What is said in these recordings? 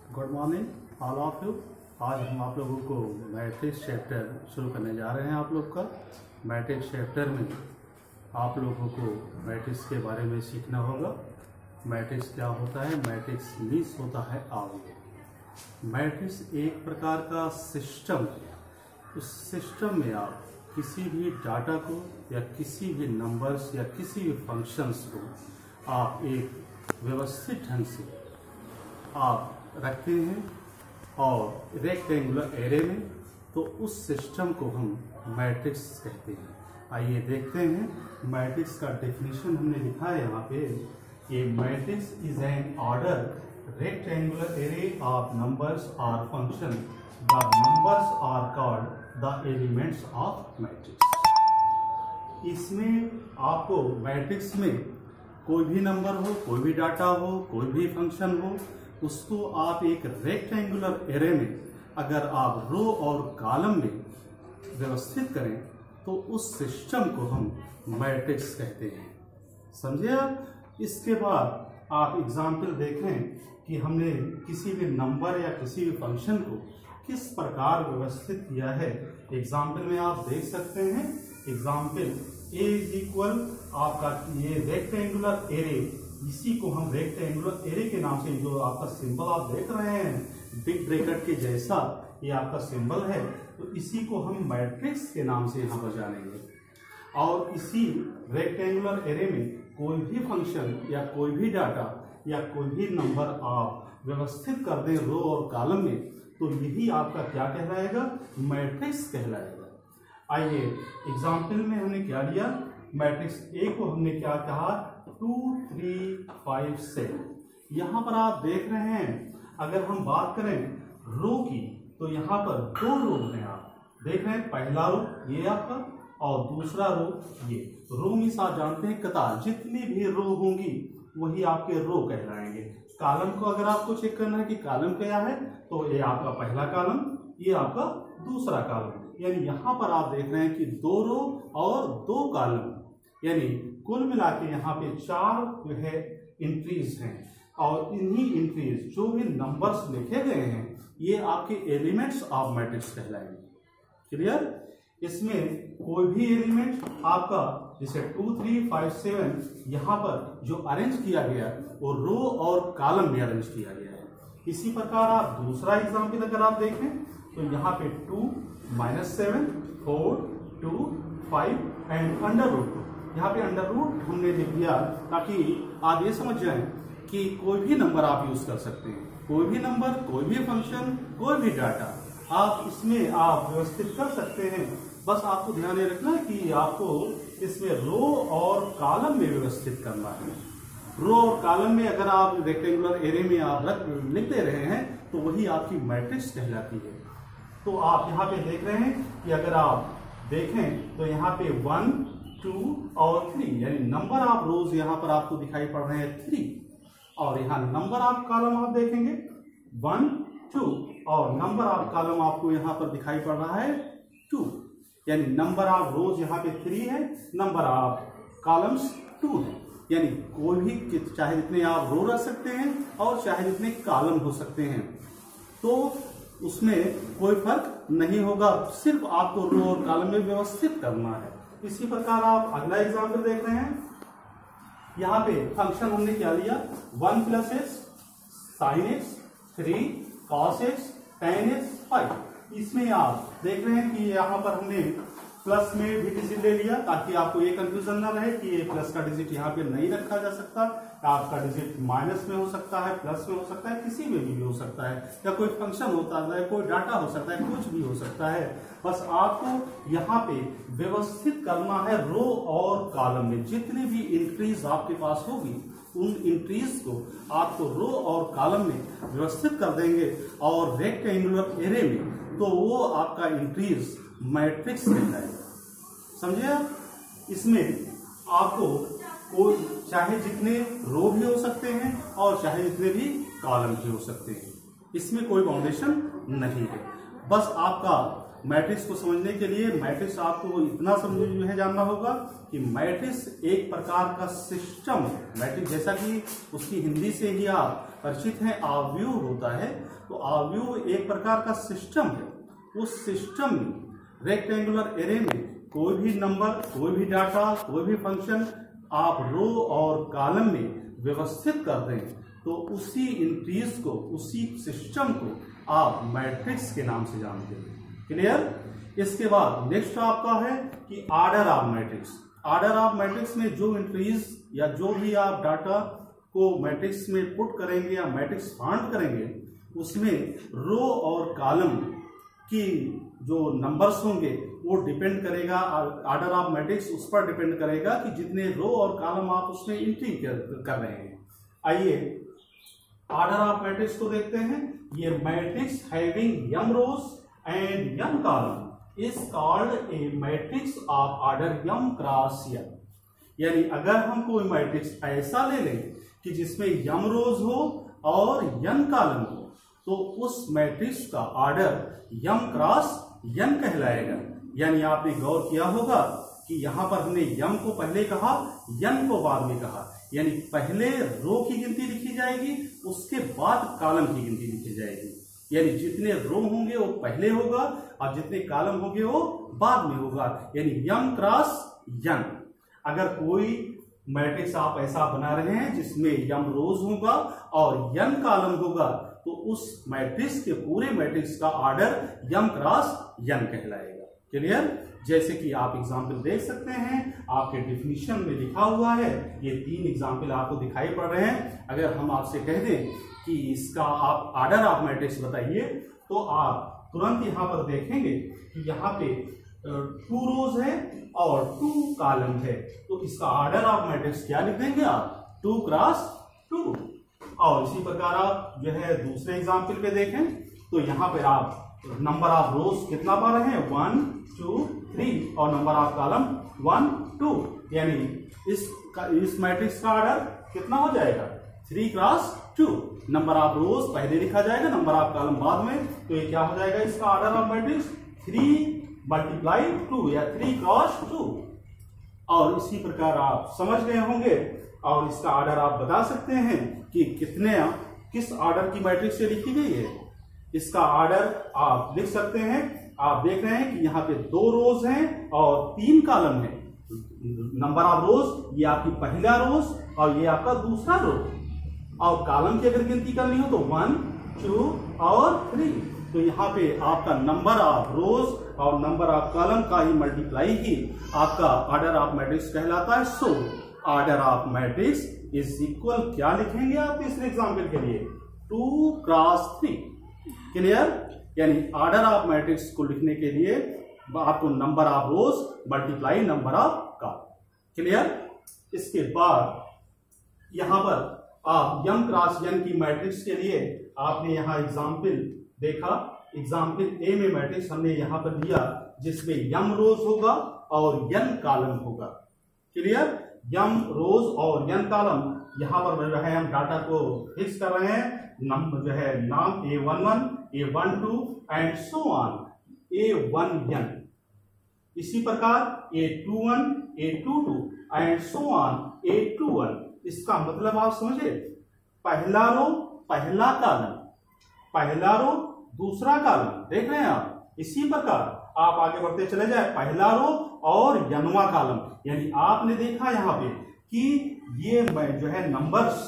Good morning all of you. आज हम आप लोगों को मैट्रिक्स चैप्टर शुरू करने जा रहे हैं। आप लोग का मैट्रिक्स चैप्टर में आप लोगों को मैट्रिक्स के बारे में सीखना होगा। मैट्रिक्स क्या होता है? मैट्रिक्स मीन्स होता है आउटपुट। मैट्रिक्स एक प्रकार का सिस्टम है। उस सिस्टम में आप किसी भी डाटा को या किसी भी नंबर्स या किसी भी फंक्शंस को आप एक व्यवस्थित ढंग से आप रखते हैं और रेक्टेंगुलर एरे में, तो उस सिस्टम को हम मैट्रिक्स कहते हैं। आइए देखते हैं मैट्रिक्स का डेफिनेशन हमने लिखा है यहाँ पे। ये matrix is an order rectangular array of numbers और function. The numbers are called the elements of matrix. इसमें आपको मैट्रिक्स में कोई भी नंबर हो, कोई भी डाटा हो, कोई भी फंक्शन हो, उसको आप एक रेक्टेंगुलर एरे में अगर आप रो और कॉलम में व्यवस्थित करें तो उस सिस्टम को हम मैट्रिक्स कहते हैं। समझे आप? इसके बाद आप एग्जाम्पल देखें कि हमने किसी भी नंबर या किसी भी फंक्शन को किस प्रकार व्यवस्थित किया है। एग्जाम्पल में आप देख सकते हैं। एग्जाम्पल ए इज इक्वल आपका ये रेक्टेंगुलर एरे, इसी को हम रेक्टेंगुलर एरे के नाम से, जो आपका सिंबल आप देख रहे हैं बिग ब्रैकेट के जैसा ये आपका सिंबल है, तो इसी को हम मैट्रिक्स के नाम से यहाँ पर जानेंगे। और इसी रेक्टेंगुलर एरे में कोई भी फंक्शन या कोई भी डाटा या कोई भी नंबर आप व्यवस्थित कर दें रो और कॉलम में, तो यही आपका क्या कहलाएगा? मैट्रिक्स कहलाएगा। आइए एग्जाम्पल में हमने क्या लिया? मैट्रिक्स ए को हमने क्या कहा? 2 3 5 7। यहाँ पर आप देख रहे हैं, अगर हम बात करें रो की, तो यहाँ पर दो रो हैं। आप देख रहे हैं, पहला रो ये आपका और दूसरा रो ये। रो मीन्स आप जानते हैं कतार, जितनी भी रो होंगी वही आपके रो कहलाएंगे। कॉलम को अगर आपको चेक करना है कि कॉलम क्या है, तो ये आपका पहला कॉलम, ये आपका दूसरा कॉलम। यानी यहाँ पर आप देख रहे हैं कि दो रो और दो कॉलम, यानी कुल मिला के यहाँ पे 4 जो है एंट्रीज हैं। और इन्हीं एंट्रीज जो भी नंबर्स लिखे गए हैं, ये आपके एलिमेंट्स ऑफ मैट्रिक्स कहलाएंगे। क्लियर? इसमें कोई भी एलिमेंट आपका जैसे 2 3 5 7 यहाँ पर जो अरेंज किया गया वो रो और कॉलम में अरेंज किया गया है। इसी प्रकार आप दूसरा एग्जाम्पल अगर आप देखें तो यहाँ पे 2 -7 4 2 5 एंड अंडर रूट 2। यहाँ पे अंडर रूट हमने लिख दिया ताकि आप ये समझ जाएं कि कोई भी नंबर आप यूज कर सकते हैं। कोई भी नंबर, कोई भी फंक्शन, कोई भी डाटा आप इसमें आप व्यवस्थित कर सकते हैं। बस आपको ध्यान ये रखना है कि आपको इसमें रो और कॉलम में व्यवस्थित करना है। रो और कॉलम में अगर आप रेक्टेंगुलर एरे में आप लिख दे रहे हैं तो वही आपकी मैट्रिक्स कहलाती है। तो आप यहाँ पे देख रहे हैं कि अगर आप देखें तो यहाँ पे 1 2 और 3, यानी नंबर ऑफ रोज यहाँ पर आपको दिखाई पड़ रहे हैं 3, और यहाँ नंबर ऑफ कॉलम आप देखेंगे 1 2, और नंबर ऑफ कॉलम आपको यहाँ पर दिखाई पड़ रहा है 2। यानी नंबर ऑफ रोज यहाँ पे 3 है, नंबर ऑफ कॉलम्स 2 है। यानी कोई भी, चाहे जितने आप रो रख सकते हैं और चाहे जितने कॉलम हो सकते हैं, तो उसमें कोई फर्क नहीं होगा। सिर्फ आपको रो और कॉलम में व्यवस्थित करना है। इसी प्रकार आप अगला एग्जाम्पल देख रहे हैं। यहाँ पे फंक्शन हमने क्या लिया? 1 + x sin x 3 cos x tan x 5। इसमें आप देख रहे हैं कि यहाँ पर हमने प्लस में भी डिजिट ले लिया ताकि आपको ये कंफ्यूजन ना रहे कि ये प्लस का डिजिट यहाँ पे नहीं रखा जा सकता। आपका डिजिट माइनस में हो सकता है, प्लस में हो सकता है, किसी में भी हो सकता है, या कोई फंक्शन होता है, कोई डाटा हो सकता है, कुछ भी हो सकता है। बस आपको यहाँ पे व्यवस्थित करना है रो और कॉलम में। जितनी भी एंट्रीज आपके पास होगी उन एंट्रीज को आपको रो और कॉलम में व्यवस्थित कर देंगे, और रेक्टेंगुलर एरे में तो वो आपका एंट्रीज मैट्रिक्स कहलाएगा। समझे आप? इसमें आपको कोई चाहे जितने रो भी हो सकते हैं और चाहे जितने भी कॉलम भी हो सकते हैं, इसमें कोई बाउंडेशन नहीं है। बस आपका मैट्रिक्स को समझने के लिए मैट्रिक्स आपको इतना समझ जानना होगा कि मैट्रिक्स एक प्रकार का सिस्टम है। मैट्रिक्स जैसा कि उसकी हिंदी से ही आप परिचित हैं, आव्यूह होता है। तो आव्यूह एक प्रकार का सिस्टम है। उस सिस्टम में रेक्टेंगुलर एरे में कोई भी नंबर, कोई भी डाटा, कोई भी फंक्शन आप रो और कॉलम में व्यवस्थित कर दें तो उसी एंट्रीज को, उसी सिस्टम को आप मैट्रिक्स के नाम से जानते हैं। क्लियर? इसके बाद नेक्स्ट आपका है कि order of matrix. Order of matrix में जो एंट्रीज या जो भी आप डाटा को मैट्रिक्स में पुट करेंगे या मैट्रिक्स फाइंड करेंगे, उसमें रो और कॉलम की जो नंबर्स होंगे वो डिपेंड करेगा, ऑर्डर ऑफ मैट्रिक्स उस पर डिपेंड करेगा कि जितने रो और कॉलम आप उसमें एंट्री कर रहे हैं। आइए ऑर्डर ऑफ मैट्रिक्स को देखते हैं। ये matrix having m rows and m column is called a matrix of order m cross n। यानी अगर हम कोई मैट्रिक्स ऐसा ले लें कि जिसमें m रोज हो और n कॉलम हो तो उस मैट्रिक्स का ऑर्डर m क्रॉस n कहलाएगा। यानी आपने गौर किया होगा कि यहां पर हमने m को पहले कहा, n को बाद में कहा। यानी पहले रो की गिनती लिखी जाएगी, उसके बाद कॉलम की गिनती लिखी जाएगी। यानी जितने रो होंगे वो पहले होगा और जितने कॉलम होंगे वो बाद में होगा। यानी m क्रॉस n। अगर कोई मैट्रिक्स आप ऐसा बना रहे हैं जिसमें m रोज होगा और n कॉलम होगा तो उस मैट्रिक्स के पूरे मैट्रिक्स का ऑर्डर m क्रॉस n कहलाएगा। क्लियर? जैसे कि आप एग्जाम्पल देख सकते हैं, आपके डिफिनीशन में लिखा हुआ है। ये 3 एग्जाम्पल आपको दिखाई पड़ रहे हैं। अगर हम आपसे कह दें कि इसका आप ऑर्डर ऑफ मैट्रिक्स बताइए तो आप तुरंत यहां पर देखेंगे कि यहाँ पे 2 रोज है और 2 कॉलम है। तो इसका ऑर्डर ऑफ मैट्रिक्स क्या लिख देंगे आप? 2 क्रॉस 2। और इसी प्रकार आप जो है दूसरे एग्जाम्पल पे देखें तो यहाँ पे आप नंबर ऑफ रोज कितना पा रहे हैं? 1 2 3 और नंबर ऑफ कॉलम 1 2। यानी इस मैट्रिक्स का ऑर्डर कितना हो जाएगा? 3 क्रॉस 2। नंबर ऑफ रोज पहले लिखा जाएगा, नंबर ऑफ कॉलम बाद में। तो ये क्या हो जाएगा इसका ऑर्डर ऑफ मैट्रिक्स? 3 मल्टीप्लाई 2 या 3 क्रॉस 2। और इसी प्रकार आप समझ गए होंगे और इसका ऑर्डर आप बता सकते हैं कि किस ऑर्डर की मैट्रिक्स से लिखी गई है। इसका ऑर्डर आप लिख सकते हैं। आप देख रहे हैं कि यहाँ पे 2 रोज हैं और 3 कॉलम है। नंबर ऑफ रोज ये आपकी पहला रोज और ये आपका दूसरा रोज। और कॉलम की अगर गिनती करनी हो तो 1 2 और 3। तो यहाँ पे आपका नंबर ऑफ रोज और नंबर ऑफ कॉलम का ही मल्टीप्लाई ही आपका ऑर्डर ऑफ मैट्रिक्स कहलाता है। So order of matrix is equal, क्या लिखेंगे आप तीसरे एग्जाम्पल के लिए? 2 क्रॉस 3। क्लियर? यानी ऑर्डर ऑफ मैट्रिक्स को लिखने के लिए आपको number of rose multiply number of column. Clear? इसके बाद यहां पर आप m क्रॉस n की मैट्रिक्स के लिए आपने यहां एग्जाम्पल देखा। एग्जाम्पल ए में मैट्रिक्स हमने यहां पर दिया जिसमें m रोज होगा और n कॉलम होगा। क्लियर? m रोज और n कॉलम। यहां पर जो है हम डाटा को फिक्स कर रहे हैं। नंबर जो है नाम A11 A12 and so on A1n। इसी प्रकार A21 A22 and so on A21। इसका मतलब आप समझे, पहला रो पहला कॉलम, पहला रो दूसरा कॉलम। देख रहे हैं आप? इसी प्रकार आप आगे बढ़ते चले जाए, पहला रो और n वां कॉलम। यानी आपने देखा यहाँ पे कि ये जो है नंबर्स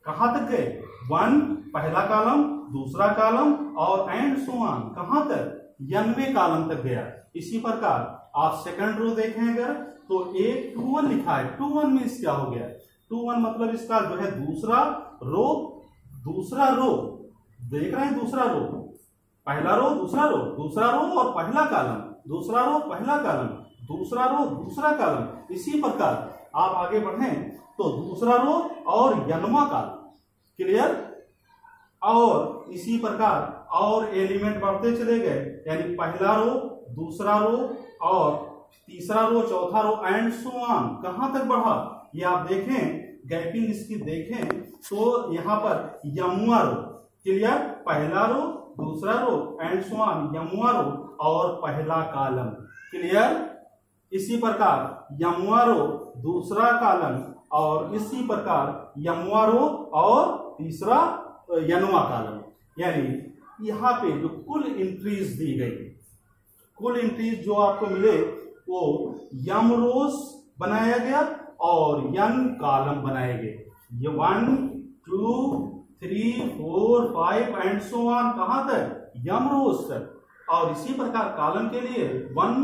कहां तक गए? 1 पहला कॉलम, दूसरा कॉलम और एंड सो ऑन कहां तक? n वें कॉलम तक गया। इसी प्रकार आप सेकंड रो देखें अगर तो A21 लिखा है। 21 में इस क्या हो गया? 21 मतलब इसका जो है दूसरा रो देख रहे हैं? दूसरा रो, पहला रो, दूसरा रो और पहला कॉलम, दूसरा रो पहला कॉलम, दूसरा रो दूसरा कॉलम। इसी प्रकार आप आगे बढ़ें तो दूसरा रो और n वां कॉलम। क्लियर? और इसी प्रकार और एलिमेंट बढ़ते चले गए। यानी पहला रो, दूसरा रो और तीसरा रो, चौथा रो एंड सो ऑन। कहां तक बढ़ा ये आप देखें, गैपिंग इसकी देखें तो यहां पर यमुआ रो। क्लियर? पहला रो, दूसरा रो एंड सो ऑन, यमुआ रो और पहला कॉलम। क्लियर? इसी प्रकार यमुआ रो, दूसरा कॉलम और इसी प्रकार यमुआ रो और तीसरा यनवा कॉलम। यानी यहाँ पे जो कुल एंट्रीज दी गई, कुल एंट्रीज जो आपको मिले वो यम रोज बनाया गया और यन कॉलम बनाए गए। ये 1 2 3 4 5 एंड सो ऑन, कहां तक? यम रोज तक। और इसी प्रकार कॉलम के लिए 1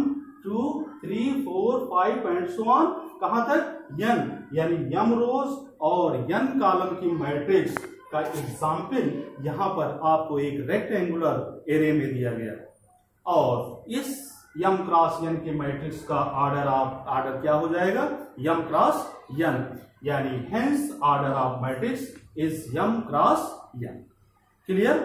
2 3 4 5 एंड सो ऑन, कहां तक? यन। यानी यम रोज और यन कॉलम की मैट्रिक्स का एग्जाम्पल यहां पर आपको एक रेक्टेंगुलर एरे में दिया गया और इस यम क्रॉस यन के मैट्रिक्स का ऑर्डर क्या हो जाएगा? M cross N. यानी hence order of matrix is M cross N. Clear?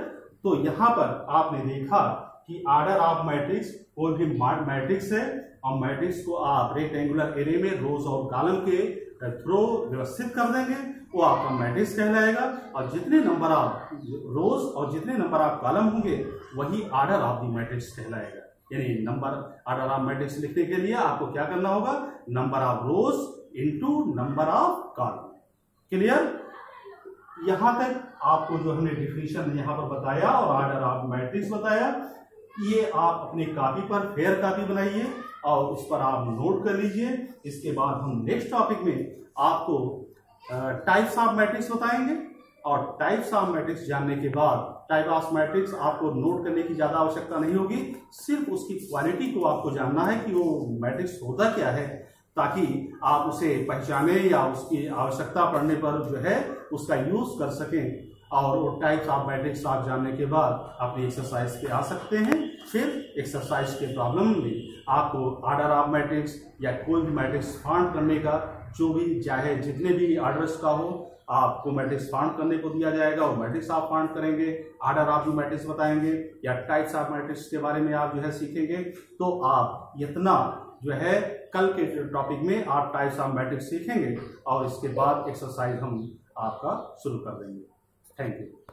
तो यहां पर आपने देखा कि ऑर्डर ऑफ मैट्रिक्स कोई भी मैट्रिक्स है और मैट्रिक्स को आप रेक्टेंगुलर एरे में रोज और कॉलम के थ्रू व्यवस्थित कर देंगे, वो आपका मैट्रिक्स कहलाएगा। और जितने नंबर ऑफ रोज और जितने नंबर ऑफ कॉलम होंगे वही ऑर्डर ऑफ द मैट्रिक्स कहलाएगा। यानी नंबर ऑर्डर ऑफ मैट्रिक्स लिखने के लिए आपको क्या करना होगा? Number of rose into number of column. Clear? यहां तक आपको जो हमने डिफिनेशन यहां पर बताया और ऑर्डर ऑफ मैट्रिक्स बताया, ये आप अपनी कॉपी पर फेयर कॉपी बनाइए और उस पर आप नोट कर लीजिए। इसके बाद हम नेक्स्ट टॉपिक में आपको टाइप्स ऑफ मैट्रिक्स बताएंगे और टाइप्स ऑफ मैट्रिक्स जानने के बाद टाइप ऑफ मैट्रिक्स आपको नोट करने की ज्यादा आवश्यकता नहीं होगी, सिर्फ उसकी क्वालिटी को आपको जानना है कि वो मैट्रिक्स होता क्या है, ताकि आप उसे पहचाने या उसकी आवश्यकता पड़ने पर जो है उसका यूज कर सकें। और वो टाइप्स ऑफ मैट्रिक्स आप जानने के बाद अपनी एक्सरसाइज पे आ सकते हैं। फिर एक्सरसाइज के प्रॉब्लम में आपको ऑर्डर ऑफ मैट्रिक्स या कोई भी मैट्रिक्स फाइंड करने का, जो भी चाहे जितने भी ऑर्डर्स का हो, आपको मैट्रिक्स फाइंड करने को दिया जाएगा, वो मैट्रिक्स आप फाइंड करेंगे, ऑर्डर ऑफ द मैट्रिक्स बताएंगे या टाइप्स ऑफ मैट्रिक्स के बारे में आप जो है सीखेंगे। तो आप इतना जो है कल के टॉपिक में आप टाइप्स ऑफ मैट्रिक्स सीखेंगे और इसके बाद एक्सरसाइज हम आपका शुरू कर देंगे। Thank you.